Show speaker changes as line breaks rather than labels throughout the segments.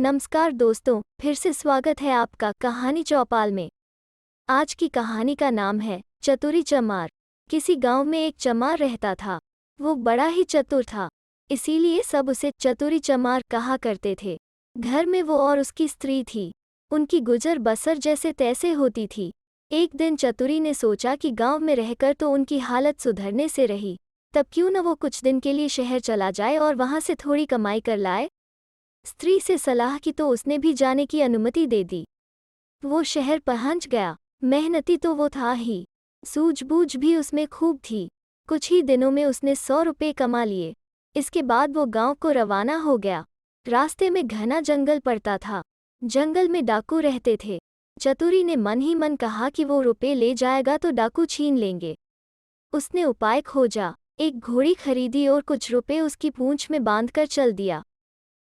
नमस्कार दोस्तों, फिर से स्वागत है आपका कहानी चौपाल में। आज की कहानी का नाम है चतुरी चमार। किसी गांव में एक चमार रहता था। वो बड़ा ही चतुर था, इसीलिए सब उसे चतुरी चमार कहा करते थे। घर में वो और उसकी स्त्री थी। उनकी गुजर बसर जैसे तैसे होती थी। एक दिन चतुरी ने सोचा कि गांव में रहकर तो उनकी हालत सुधरने से रही, तब क्यों न वो कुछ दिन के लिए शहर चला जाए और वहां से थोड़ी कमाई कर लाए। स्त्री से सलाह की तो उसने भी जाने की अनुमति दे दी। वो शहर पहुंच गया। मेहनती तो वो था ही, सूझबूझ भी उसमें खूब थी। कुछ ही दिनों में उसने 100 रुपये कमा लिए। इसके बाद वो गांव को रवाना हो गया। रास्ते में घना जंगल पड़ता था। जंगल में डाकू रहते थे। चतुरी ने मन ही मन कहा कि वो रुपये ले जाएगा तो डाकू छीन लेंगे। उसने उपाय खोजा, एक घोड़ी खरीदी और कुछ रुपये उसकी पूंछ में बांधकर चल दिया।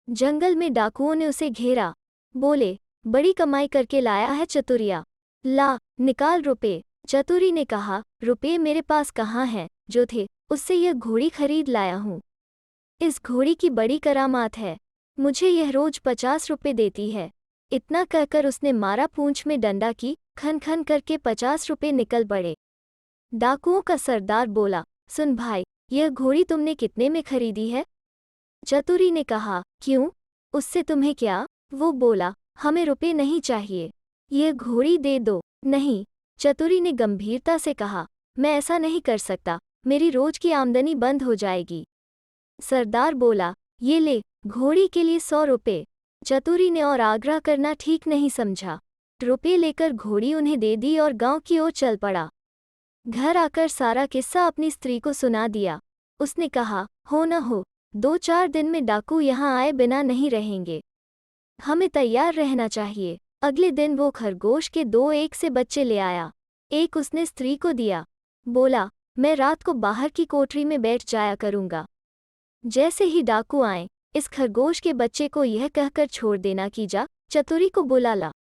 जंगल में डाकुओं ने उसे घेरा। बोले, बड़ी कमाई करके लाया है चतुरिया, ला निकाल रुपये। चतुरी ने कहा, रुपये मेरे पास कहाँ हैं, जो थे उससे यह घोड़ी खरीद लाया हूँ। इस घोड़ी की बड़ी करामात है, मुझे यह रोज 50 रुपये देती है। इतना कहकर उसने मारा पूंछ में डंडा की, खन खन करके 50 रुपये निकल पड़े। डाकुओं का सरदार बोला, सुन भाई, यह घोड़ी तुमने कितने में खरीदी है। चतुरी ने कहा, क्यों, उससे तुम्हें क्या। वो बोला, हमें रुपये नहीं चाहिए, यह घोड़ी दे दो। नहीं, चतुरी ने गंभीरता से कहा, मैं ऐसा नहीं कर सकता, मेरी रोज की आमदनी बंद हो जाएगी। सरदार बोला, ये ले, घोड़ी के लिए 100 रुपये। चतुरी ने और आग्रह करना ठीक नहीं समझा। रुपये लेकर घोड़ी उन्हें दे दी और गांव की ओर चल पड़ा। घर आकर सारा किस्सा अपनी स्त्री को सुना दिया। उसने कहा, हो न हो, 2-4 दिन में डाकू यहाँ आए बिना नहीं रहेंगे, हमें तैयार रहना चाहिए। अगले दिन वो खरगोश के 2 एक से बच्चे ले आया। एक उसने स्त्री को दिया। बोला, मैं रात को बाहर की कोठरी में बैठ जाया करूँगा। जैसे ही डाकू आए, इस खरगोश के बच्चे को यह कहकर छोड़ देना कि जा चतुरी को बुला ला,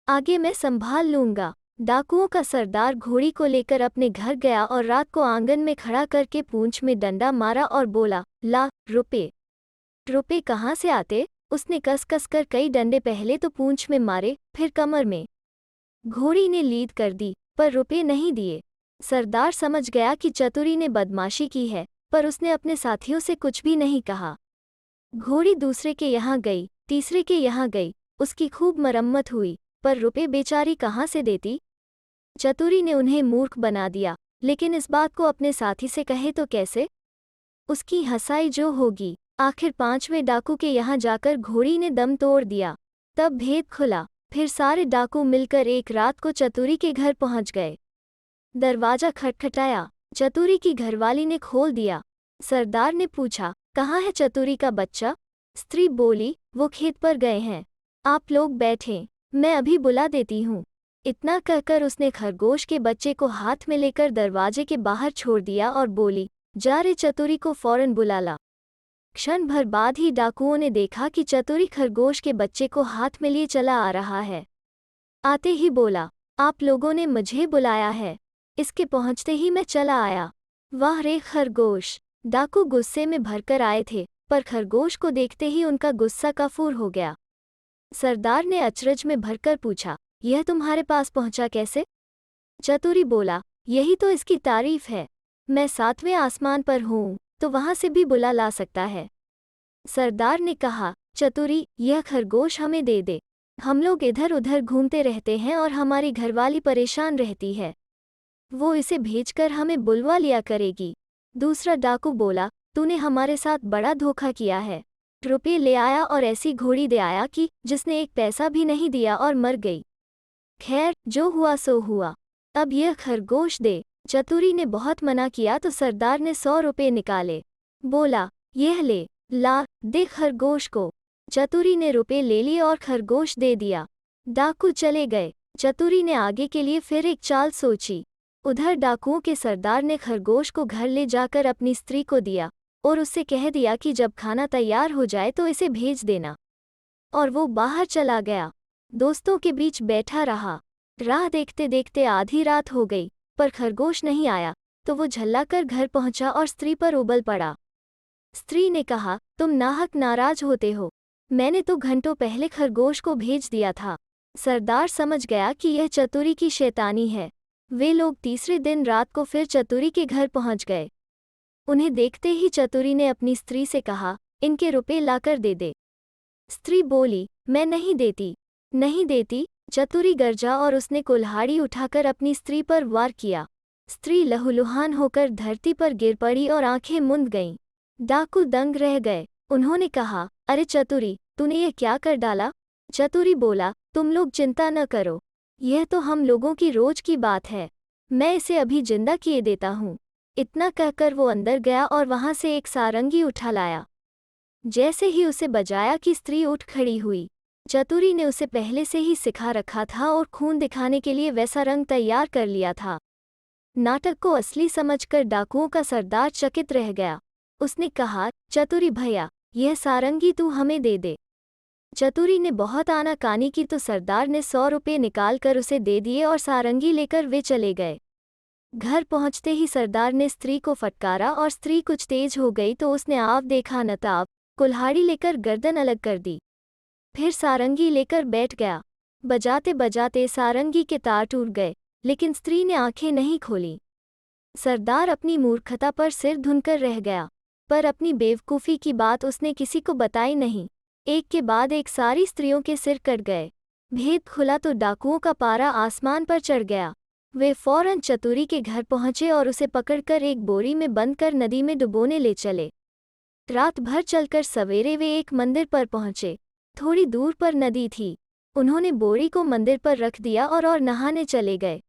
आगे मैं संभाल लूँगा। डाकुओं का सरदार घोड़ी को लेकर अपने घर गया और रात को आंगन में खड़ा करके पूंछ में डंडा मारा और बोला, ला रुपये। रुपये कहाँ से आते। उसने कस कस कर कई डंडे पहले तो पूंछ में मारे, फिर कमर में। घोड़ी ने लीद कर दी, पर रुपये नहीं दिए। सरदार समझ गया कि चतुरी ने बदमाशी की है, पर उसने अपने साथियों से कुछ भी नहीं कहा। घोड़ी दूसरे के यहाँ गई, तीसरे के यहाँ गई, उसकी खूब मरम्मत हुई, पर रुपये बेचारी कहाँ से देती। चतुरी ने उन्हें मूर्ख बना दिया, लेकिन इस बात को अपने साथी से कहे तो कैसे। उसकी हंसाई जो होगी। आखिर 5वें डाकू के यहाँ जाकर घोड़ी ने दम तोड़ दिया। तब भेद खुला। फिर सारे डाकू मिलकर एक रात को चतुरी के घर पहुंच गए। दरवाजा खटखटाया। चतुरी की घरवाली ने खोल दिया। सरदार ने पूछा, कहाँ है चतुरी का बच्चा। स्त्री बोली, वो खेत पर गए हैं, आप लोग बैठें, मैं अभी बुला देती हूँ। इतना कहकर उसने खरगोश के बच्चे को हाथ में लेकर दरवाजे के बाहर छोड़ दिया और बोली, जा रे चतुरी को फौरन बुला ला। क्षण भर बाद ही डाकुओं ने देखा कि चतुरी खरगोश के बच्चे को हाथ में लिए चला आ रहा है। आते ही बोला, आप लोगों ने मुझे बुलाया है। इसके पहुंचते ही मैं चला आया। वाह रे खरगोश। डाकू गुस्से में भरकर आए थे, पर खरगोश को देखते ही उनका गुस्सा काफूर हो गया। सरदार ने अचरज में भरकर पूछा, यह तुम्हारे पास पहुंचा कैसे। चतुरी बोला, यही तो इसकी तारीफ है, मैं 7वें आसमान पर हूँ, तो वहां से भी बुला ला सकता है। सरदार ने कहा, चतुरी, यह खरगोश हमें दे दे, हम लोग इधर उधर घूमते रहते हैं और हमारी घरवाली परेशान रहती है, वो इसे भेजकर हमें बुलवा लिया करेगी। दूसरा डाकू बोला, तूने हमारे साथ बड़ा धोखा किया है, रुपये ले आया और ऐसी घोड़ी दे आया कि जिसने एक पैसा भी नहीं दिया और मर गई। खैर, जो हुआ सो हुआ, अब यह खरगोश दे। चतुरी ने बहुत मना किया तो सरदार ने 100 रुपये निकाले। बोला, यह ले, ला दे खरगोश को। चतुरी ने रुपये ले लिए और खरगोश दे दिया। डाकू चले गए। चतुरी ने आगे के लिए फिर एक चाल सोची। उधर डाकुओं के सरदार ने खरगोश को घर ले जाकर अपनी स्त्री को दिया और उससे कह दिया कि जब खाना तैयार हो जाए तो इसे भेज देना। और वो बाहर चला गया। दोस्तों के बीच बैठा रहा। राह देखते देखते आधी रात हो गई, पर खरगोश नहीं आया, तो वो झल्लाकर घर पहुंचा और स्त्री पर उबल पड़ा। स्त्री ने कहा, तुम नाहक नाराज होते हो, मैंने तो घंटों पहले खरगोश को भेज दिया था। सरदार समझ गया कि यह चतुरी की शैतानी है। वे लोग तीसरे दिन रात को फिर चतुरी के घर पहुंच गए। उन्हें देखते ही चतुरी ने अपनी स्त्री से कहा, इनके रुपए लाकर दे दे। स्त्री बोली, मैं नहीं देती, नहीं देती। चतुरी गरजा और उसने कुल्हाड़ी उठाकर अपनी स्त्री पर वार किया। स्त्री लहूलुहान होकर धरती पर गिर पड़ी और आंखें मूंद गईं। डाकू दंग रह गए। उन्होंने कहा, अरे चतुरी, तूने ये क्या कर डाला? चतुरी बोला, तुम लोग चिंता न करो, यह तो हम लोगों की रोज की बात है, मैं इसे अभी जिंदा किए देता हूँ। इतना कहकर वो अंदर गया और वहां से एक सारंगी उठा लाया। जैसे ही उसे बजाया कि स्त्री उठ खड़ी हुई। चतुरी ने उसे पहले से ही सिखा रखा था और खून दिखाने के लिए वैसा रंग तैयार कर लिया था। नाटक को असली समझकर डाकुओं का सरदार चकित रह गया। उसने कहा, चतुरी भैया, यह सारंगी तू हमें दे दे। चतुरी ने बहुत आनाकानी की तो सरदार ने 100 रुपये निकालकर उसे दे दिए और सारंगी लेकर वे चले गए। घर पहुंचते ही सरदार ने स्त्री को फटकारा और स्त्री कुछ तेज हो गई तो उसने आव देखा न ताव, कुल्हाड़ी लेकर गर्दन अलग कर दी। फिर सारंगी लेकर बैठ गया। बजाते बजाते सारंगी के तार टूट गए, लेकिन स्त्री ने आंखें नहीं खोली। सरदार अपनी मूर्खता पर सिर धुनकर रह गया, पर अपनी बेवकूफ़ी की बात उसने किसी को बताई नहीं। एक के बाद एक सारी स्त्रियों के सिर कट गए। भेद खुला तो डाकुओं का पारा आसमान पर चढ़ गया। वे फौरन चतुरी के घर पहुंचे और उसे पकड़कर एक बोरी में बंद कर नदी में डुबोने ले चले। रात भर चलकर सवेरे वे एक मंदिर पर पहुंचे। थोड़ी दूर पर नदी थी। उन्होंने बोरी को मंदिर पर रख दिया और नहाने चले गए।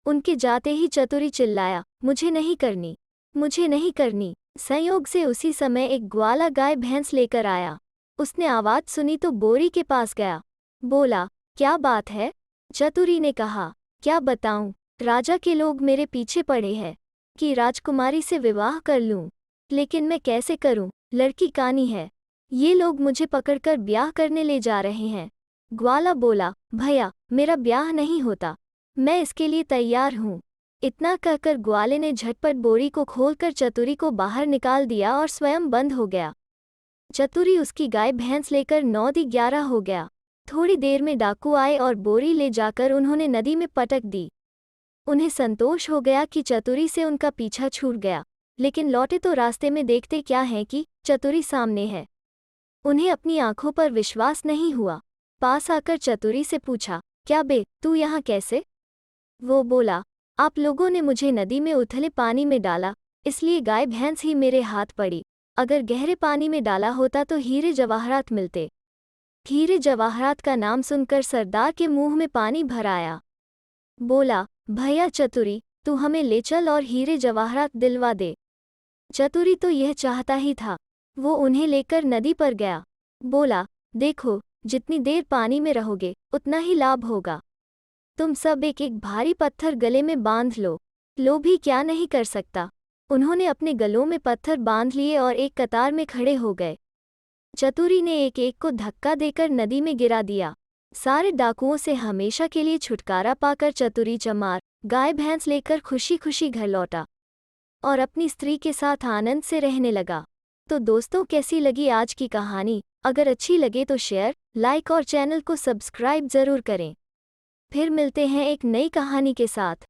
उनके जाते ही चतुरी चिल्लाया, मुझे नहीं करनी, मुझे नहीं करनी। संयोग से उसी समय एक ग्वाला गाय भैंस लेकर आया। उसने आवाज़ सुनी तो बोरी के पास गया। बोला, क्या बात है? चतुरी ने कहा, क्या बताऊं, राजा के लोग मेरे पीछे पड़े हैं कि राजकुमारी से विवाह कर लूं, लेकिन मैं कैसे करूं? लड़की कानी है, ये लोग मुझे पकड़कर ब्याह करने ले जा रहे हैं। ग्वाला बोला, भैया, मेरा ब्याह नहीं होता, मैं इसके लिए तैयार हूँ। इतना कहकर ग्वाले ने झटपट बोरी को खोलकर चतुरी को बाहर निकाल दिया और स्वयं बंद हो गया। चतुरी उसकी गाय भैंस लेकर 9-11 हो गया। थोड़ी देर में डाकू आए और बोरी ले जाकर उन्होंने नदी में पटक दी। उन्हें संतोष हो गया कि चतुरी से उनका पीछा छूट गया, लेकिन लौटे तो रास्ते में देखते क्या है कि चतुरी सामने है। उन्हें अपनी आंखों पर विश्वास नहीं हुआ। पास आकर चतुरी से पूछा, क्या बे, तू यहाँ कैसे? वो बोला, आप लोगों ने मुझे नदी में उथले पानी में डाला, इसलिए गाय भैंस ही मेरे हाथ पड़ी। अगर गहरे पानी में डाला होता तो हीरे जवाहरात मिलते। हीरे जवाहरात का नाम सुनकर सरदार के मुंह में पानी भर आया। बोला, भैया चतुरी, तू हमें ले चल और हीरे जवाहरात दिलवा दे। चतुरी तो यह चाहता ही था। वो उन्हें लेकर नदी पर गया। बोला, देखो, जितनी देर पानी में रहोगे उतना ही लाभ होगा। तुम सब एक एक भारी पत्थर गले में बांध लो। लोभी क्या नहीं कर सकता। उन्होंने अपने गलों में पत्थर बांध लिए और एक कतार में खड़े हो गए। चतुरी ने एक एक को धक्का देकर नदी में गिरा दिया। सारे डाकुओं से हमेशा के लिए छुटकारा पाकर चतुरी चमार गाय भैंस लेकर खुशी खुशी घर लौटा और अपनी स्त्री के साथ आनंद से रहने लगा। तो दोस्तों, कैसी लगी आज की कहानी? अगर अच्छी लगे तो शेयर, लाइक और चैनल को सब्सक्राइब ज़रूर करें। फिर मिलते हैं एक नई कहानी के साथ।